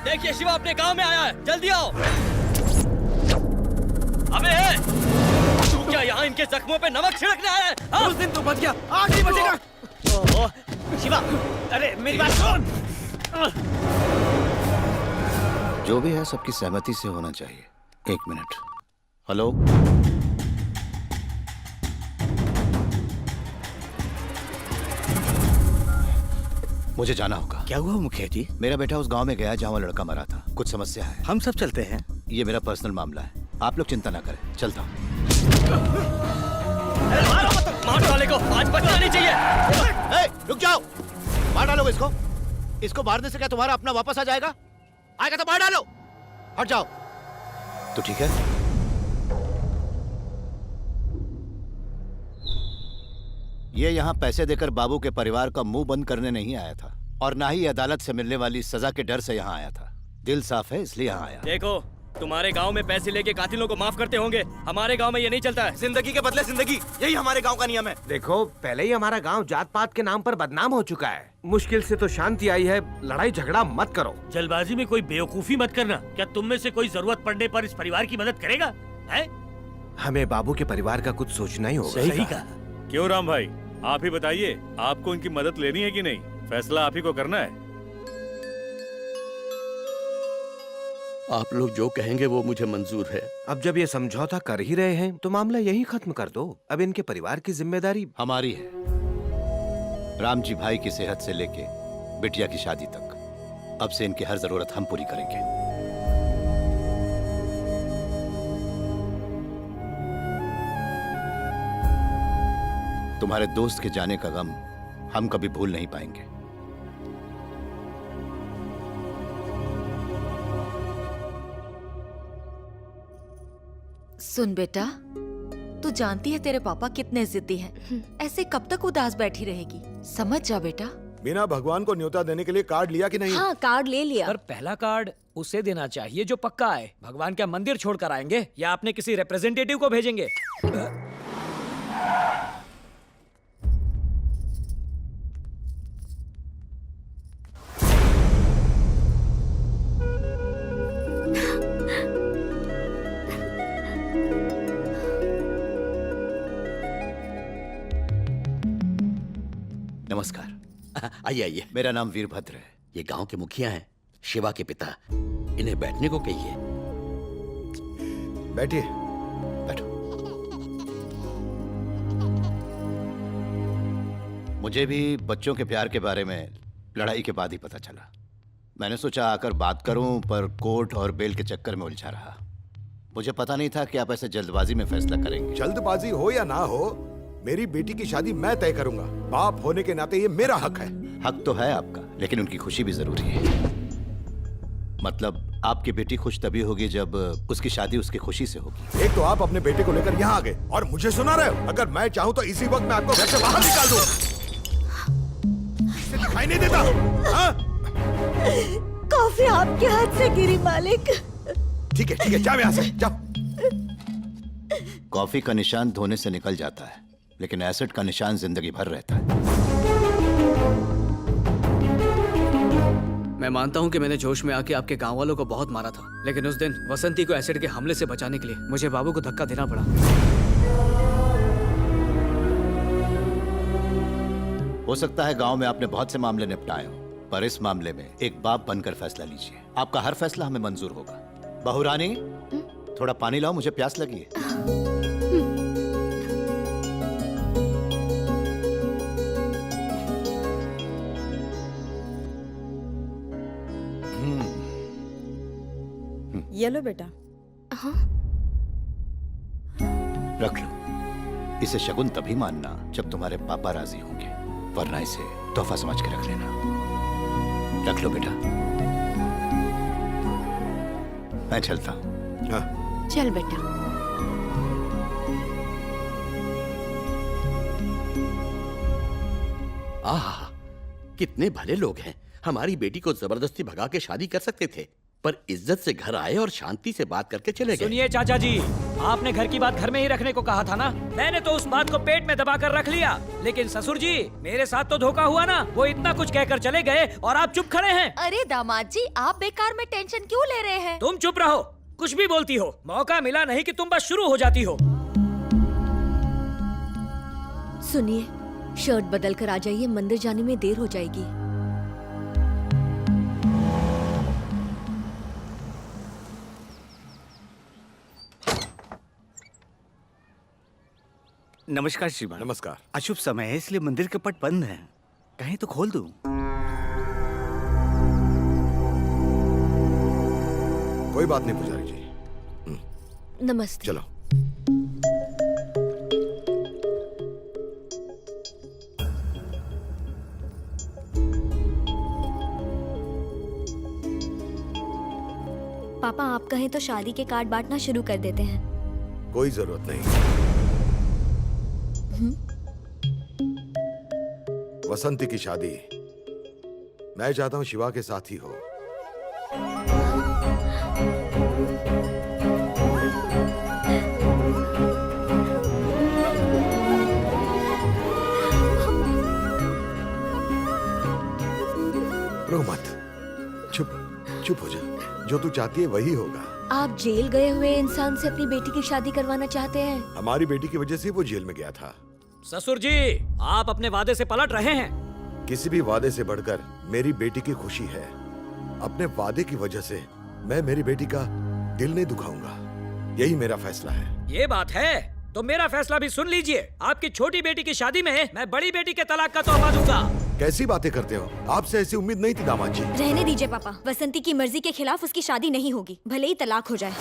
देखिए शिवा अपने गांव में आया है, जल्दी आओ। अबे तू क्या यहाँ इनके जख्मों पे नमक छिड़कने आया है? हाँ? उस दिन तो बच गया, आज नहीं बचेगा। ओह, शिवा, अरे मेरी बात सुन। जो भी है सबकी सहमति से होना चाहिए। 1 मिनट। हेलो, मुझे जाना होगा। क्या हुआ मुखिया जी? मेरा बेटा उस गांव में गया जहां वो लड़का मरा था। कुछ समस्या है। हम सब चलते हैं। ये मेरा पर्सनल मामला है, आप लोग चिंता ना करें। चलता हूँ। मारो मत, मार डाले को, आज बचना नहीं चाहिए। रुक जाओ, मार डालो इसको। इसको मारने से क्या तुम्हारा अपना वापस आ जाएगा? आएगा तो मार डालो। हट जाओ। तो ठीक है। ये यहाँ पैसे देकर बाबू के परिवार का मुंह बंद करने नहीं आया था, और ना ही अदालत से मिलने वाली सजा के डर से यहाँ आया था। दिल साफ है इसलिए यहाँ आया। देखो, तुम्हारे गांव में पैसे लेके कातिलों को माफ करते होंगे, हमारे गांव में ये नहीं चलता है। जिंदगी के बदले जिंदगी, यही हमारे गांव का नियम है। देखो, पहले ही हमारा गांव जात पात के नाम पर बदनाम हो चुका है। मुश्किल से तो शांति आई है, लड़ाई झगड़ा मत करो। जल्दबाजी में कोई बेवकूफी मत करना। क्या तुम में से कोई जरूरत पड़ने पर इस परिवार की मदद करेगा? है? हमें बाबू के परिवार का कुछ सोचना ही होगा। सही कहा। क्यों राम भाई, आप ही बताइए, आपको इनकी मदद लेनी है कि नहीं? फैसला आप ही को करना है। आप लोग जो कहेंगे वो मुझे मंजूर है। अब जब ये समझौता कर ही रहे हैं तो मामला यही खत्म कर दो। अब इनके परिवार की जिम्मेदारी हमारी है। राम जी भाई की सेहत से लेके बिटिया की शादी तक, अब से इनकी हर जरूरत हम पूरी करेंगे। तुम्हारे दोस्त के जाने का गम हम कभी भूल नहीं पाएंगे। सुन बेटा, तू जानती है तेरे पापा कितने जिद्दी हैं। ऐसे कब तक उदास बैठी रहेगी? समझ जा बेटा। बिना भगवान को न्योता देने के लिए कार्ड लिया कि नहीं? हाँ, कार्ड ले लिया। पर पहला कार्ड उसे देना चाहिए जो पक्का है। भगवान क्या मंदिर छोड़कर आएंगे या आपने किसी रिप्रेजेंटेटिव को भेजेंगे? नमस्कार। आइए आइए। मेरा नाम वीरभद्र है। ये गांव के मुखिया हैं, शिवा के पिता। इन्हें बैठने को कहिए। बैठिए। बैठो। मुझे भी बच्चों के प्यार के बारे में लड़ाई के बाद ही पता चला। मैंने सोचा आकर बात करूं, पर कोर्ट और बेल के चक्कर में उलझा रहा। मुझे पता नहीं था कि आप ऐसे जल्दबाजी में फैसला करेंगे। जल्दबाजी हो या ना हो, मेरी बेटी की शादी मैं तय करूंगा। बाप होने के नाते ये मेरा हक है। हक तो है आपका, लेकिन उनकी खुशी भी जरूरी है। मतलब आपकी बेटी खुश तभी होगी जब उसकी शादी उसकी खुशी से होगी। एक तो आप अपने बेटे को लेकर यहाँ आ गए और मुझे सुना रहे हो। अगर मैं चाहूँ तो इसी वक्त मैं आपको घर से बाहर निकाल दूं। इसे दिखाई नहीं देता? हाँ? कॉफी आपके हाथ से गिरी मालिक। ठीक है, जाओ यहाँ से, जाओ। कॉफी का निशान धोने से निकल जाता है, लेकिन एसिड का निशान जिंदगी भर रहता है। मैं मानता हूँ कि मैंने जोश में आके आपके गांव वालों को बहुत मारा था, लेकिन उस दिन वसंती को एसिड के हमले से बचाने के लिए मुझे बाबू को धक्का देना पड़ा। हो सकता है गांव में आपने बहुत से मामले निपटाए हो, पर इस मामले में एक बाप बनकर फैसला लीजिए। आपका हर फैसला हमें मंजूर होगा। बहू रानी, थोड़ा पानी लाओ, मुझे प्यास लगी है। ये लो बेटा। हाँ? रख लो। इसे शगुन तभी मानना जब तुम्हारे पापा राजी होंगे, वरना इसे तोहफा समझ के रख लेना। रख लो बेटा। मैं चलता हूँ। हाँ। चल बेटा। आहा, कितने भले लोग हैं। हमारी बेटी को जबरदस्ती भगा के शादी कर सकते थे, पर इज्जत से घर आए और शांति से बात करके चले गए। सुनिए चाचा जी, आपने घर की बात घर में ही रखने को कहा था ना। मैंने तो उस बात को पेट में दबा कर रख लिया, लेकिन ससुर जी मेरे साथ तो धोखा हुआ ना। वो इतना कुछ कहकर चले गए और आप चुप खड़े हैं। अरे दामाद जी, आप बेकार में टेंशन क्यों ले रहे हैं? तुम चुप रहो, कुछ भी बोलती हो। मौका मिला नहीं कि तुम बस शुरू हो जाती हो। सुनिए, शर्ट बदल कर आ जाइए, मंदिर जाने में देर हो जाएगी। नमस्कार श्रीमान। नमस्कार। अशुभ समय है इसलिए मंदिर के पट बंद हैं। कहीं तो खोल दूं। कोई बात नहीं पुजारी जी, नमस्ते। चलो। पापा, आप कहें तो शादी के कार्ड बांटना शुरू कर देते हैं। कोई जरूरत नहीं। वसंती की शादी मैं चाहता हूं शिवा के साथ ही हो। रो मत, चुप चुप हो जा। जो तू चाहती है वही होगा। आप जेल गए हुए इंसान से अपनी बेटी की शादी करवाना चाहते हैं? हमारी बेटी की वजह से वो जेल में गया था। ससुर जी, आप अपने वादे से पलट रहे हैं। किसी भी वादे से बढ़कर मेरी बेटी की खुशी है। अपने वादे की वजह से मैं मेरी बेटी का दिल नहीं दुखाऊंगा। यही मेरा फैसला है। ये बात है तो मेरा फैसला भी सुन लीजिए। आपकी छोटी बेटी की शादी में मैं बड़ी बेटी के तलाक का तोहफा दूंगा। कैसी बातें करते हो? आपसे ऐसी उम्मीद नहीं थी दामाद जी। रहने दीजिए पापा, वसंती की मर्जी के खिलाफ उसकी शादी नहीं होगी, भले ही तलाक हो जाए।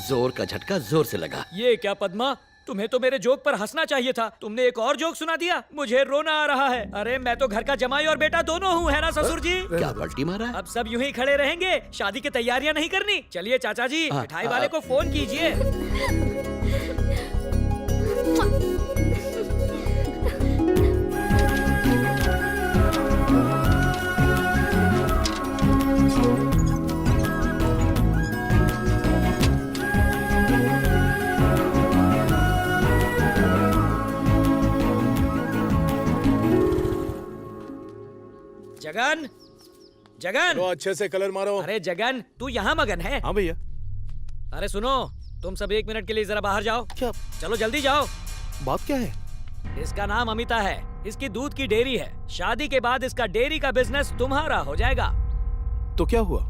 जोर का झटका जोर से लगा। ये क्या पद्मा, तुम्हें तो मेरे जोक पर हंसना चाहिए था। तुमने एक और जोक सुना दिया। मुझे रोना आ रहा है। अरे मैं तो घर का जमाई और बेटा दोनों हूँ, है ना ससुर जी? क्या पलटी मारा है? अब सब यूं ही खड़े रहेंगे, शादी की तैयारियां नहीं करनी। चलिए चाचा जी, मिठाई वाले को फोन कीजिए। जगन, जगन, अच्छे से कलर मारो। अरे जगन, तू यहाँ मगन है? हाँ भैया। अरे सुनो, तुम सब 1 मिनट के लिए जरा बाहर जाओ। क्या चलो जल्दी जाओ। बात क्या है? इसका नाम अमिता है, इसकी दूध की डेयरी है। शादी के बाद इसका डेयरी का बिजनेस तुम्हारा हो जाएगा। तो क्या हुआ?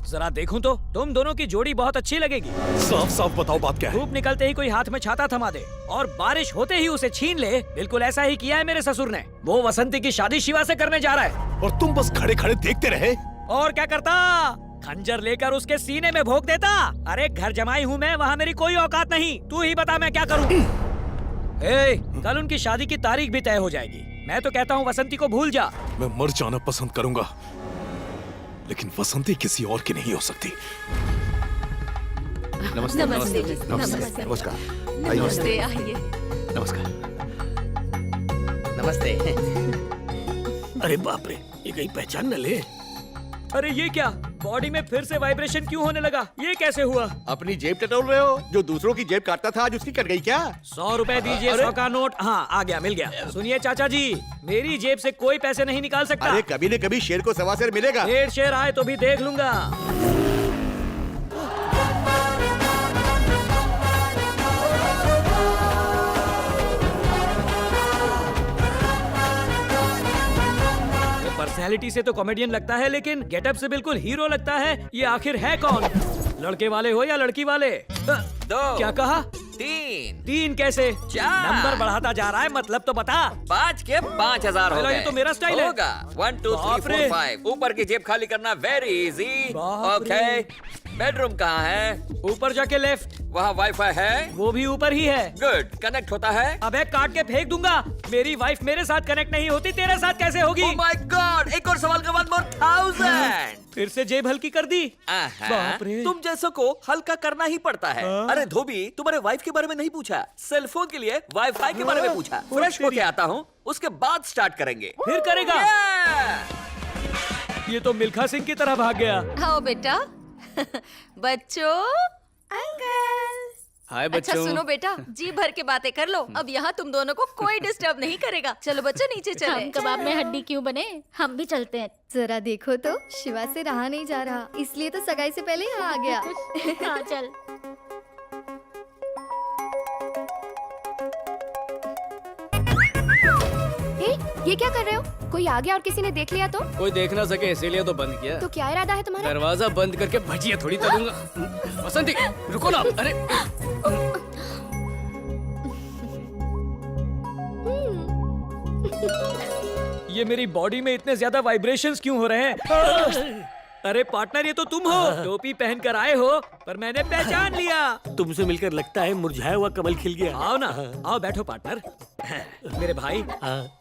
जरा देखूं तो तुम दोनों की जोड़ी बहुत अच्छी लगेगी। साफ साफ बताओ बात क्या है? धूप निकलते ही कोई हाथ में छाता थमा दे और बारिश होते ही उसे छीन ले। बिल्कुल ऐसा ही किया है मेरे ससुर ने। वो वसंती की शादी शिवा से करने जा रहा है। और तुम बस खड़े खड़े देखते रहे? और क्या करता? खंजर लेकर उसके सीने में भोंक देता। अरे घर जमाई हूँ मैं, वहाँ मेरी कोई औकात नहीं। तू ही बता मैं क्या करूँ? कल उनकी शादी की तारीख भी तय हो जाएगी। मैं तो कहता हूँ वसंती को भूल जा। मैं मर जाना पसंद करूंगा, लेकिन वसंती किसी और की नहीं हो सकती। नमस्ते। नमस्ते जी, नमस्कार। नमस्कार। आइए। नमस्ते, आइए। नमस्कार। नमस्ते। अरे बाप रे, ये कहीं पहचान न ले। अरे ये क्या, बॉडी में फिर से वाइब्रेशन क्यों होने लगा? ये कैसे हुआ? अपनी जेब टटोल रहे हो? जो दूसरों की जेब काटता था आज उसकी कट गई क्या? 100 रुपए दीजिए। 100 का नोट। हाँ आ गया, मिल गया। सुनिए चाचा जी, मेरी जेब से कोई पैसे नहीं निकाल सकता। अरे कभी न कभी शेर को सवा शेर मिलेगा। 1.5 शेर आए तो भी देख लूंगा। पर्सनैलिटी से तो कॉमेडियन लगता है, लेकिन गेटअप से बिल्कुल हीरो लगता है। ये आखिर है कौन? लड़के वाले हो या लड़की वाले? 2 क्या कहा? 3 3 कैसे? 4 नंबर बढ़ाता जा रहा है, मतलब तो बता। 5 के 5000 हो अरे, गए। ये तो मेरा स्टाइल है। होगा 1 2 3 बाप 4 रे। 5। ऊपर की जेब खाली करना वेरी इजी। बाप ओके, रे। बेडरूम कहाँ है? ऊपर जाके लेफ्ट। वहाँ वाईफाई है? वो भी ऊपर ही है। गुड, कनेक्ट होता है? अबे काट के फेंक दूंगा। मेरी वाइफ मेरे साथ कनेक्ट नहीं होती, तेरे साथ कैसे होगी? ओह माय गॉड, एक और सवाल का 1 more 1000। फिर से जेब हल्की कर दी। बाप रे। तुम जैसों को हल्का करना ही पड़ता है। अरे धोबी, तुम्हारे वाइफ के बारे में नहीं पूछा, सेलफोन के लिए वाईफाई के बारे में पूछा। फ्रेश होके आता हूँ, उसके बाद स्टार्ट करेंगे। फिर करेगा? Yeah! ये तो मिल्खा सिंह की तरह भाग गया। आओ बेटा। बच्चों। हाय अच्छा सुनो बेटा, जी भर के बातें कर लो। अब यहाँ तुम दोनों को कोई डिस्टर्ब नहीं करेगा। चलो बच्चों नीचे चले। हम कबाब में हड्डी क्यों बने? हम भी चलते हैं। जरा देखो तो, शिवा से रहा नहीं जा रहा, इसलिए तो सगाई से पहले यहाँ आ गया। हाँ चल। ये क्या कर रहे हो? कोई आ गया और किसी ने देख लिया तो? कोई देख ना सके इसीलिए तो बंद किया। तो क्या इरादा है तुम्हारा? दरवाजा बंद करके भजिया थोड़ी तलूंगा। बसंती रुको ना। अरे ये मेरी बॉडी में इतने ज्यादा वाइब्रेशंस क्यों हो रहे हैं? अरे पार्टनर, ये तो तुम हो। टोपी पहन कर आए हो, पर मैंने पहचान लिया। तुमसे मिलकर लगता है मुरझाया हुआ कमल खिल गया। आओ ना, आओ बैठो पार्टनर। मेरे भाई,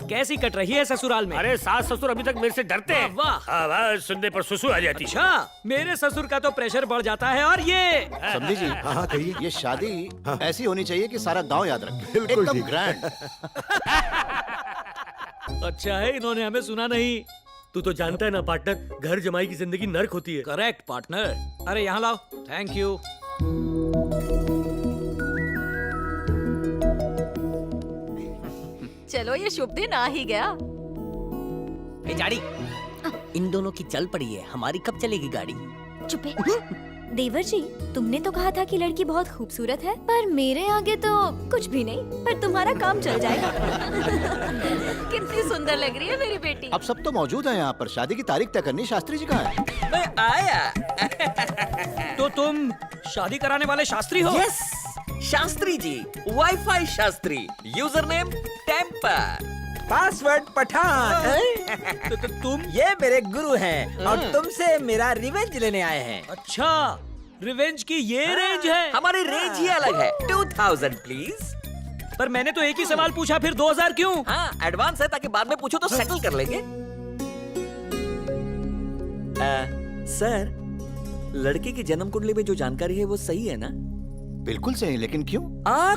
कैसी कट रही है ससुराल में? अरे सास ससुर अभी तक मेरे से डरते हैं। वाह। आवाज सुनने पर सुसु आ जाती है। अच्छा, मेरे ससुर का तो प्रेशर बढ़ जाता है। और ये समझी जी, हाँ कहिए। ये शादी ऐसी होनी चाहिए कि सारा गांव याद रखे। बिल्कुल एकदम ठीक। ग्रैंड। अच्छा है इन्होंने हमें सुना नहीं। तू तो जानता है ना पार्टनर, घर जमाई की जिंदगी नर्क होती है। Correct partner. अरे यहाँ लाओ। Thank you. चलो ये शुभ दिन आ ही गया। जाड़ी, इन दोनों की चल पड़ी है, हमारी कब चलेगी गाड़ी? चुप है। देवर जी, तुमने तो कहा था कि लड़की बहुत खूबसूरत है, पर मेरे आगे तो कुछ भी नहीं, पर तुम्हारा काम चल जाएगा। कितनी सुंदर लग रही है मेरी बेटी। अब सब तो मौजूद है यहाँ पर। शादी की तारीख तय करनी शास्त्री जी कहाँ है? मैं आया। तो तुम शादी कराने वाले शास्त्री हो? Yes, Shastri ji, wifi Shastri, user name temper, password Pathan. तो तुम? ये मेरे गुरु हैं और तुमसे मेरा रिवेंज लेने आए हैं। अच्छा, रिवेंज की ये रेंज है। हमारी रेंज ही अलग है। 2000 प्लीज। पर मैंने तो एक ही सवाल पूछा, फिर 2000 क्यों? हाँ, एडवांस है ताकि बाद में पूछो तो सेटल कर लेंगे। सर, लड़के की जन्म कुंडली में जो जानकारी है वो सही है ना? बिल्कुल सही, लेकिन क्यों?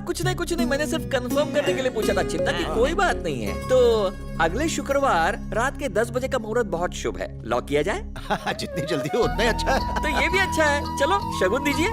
कुछ नहीं, मैंने सिर्फ कंफर्म करने के लिए पूछा था। चिंता की कोई बात नहीं है। तो अगले शुक्रवार रात के 10 बजे का मुहूर्त बहुत शुभ है। लॉक किया जाए? जितनी जल्दी हो उतना ही अच्छा है। तो ये भी अच्छा है। चलो शगुन दीजिए।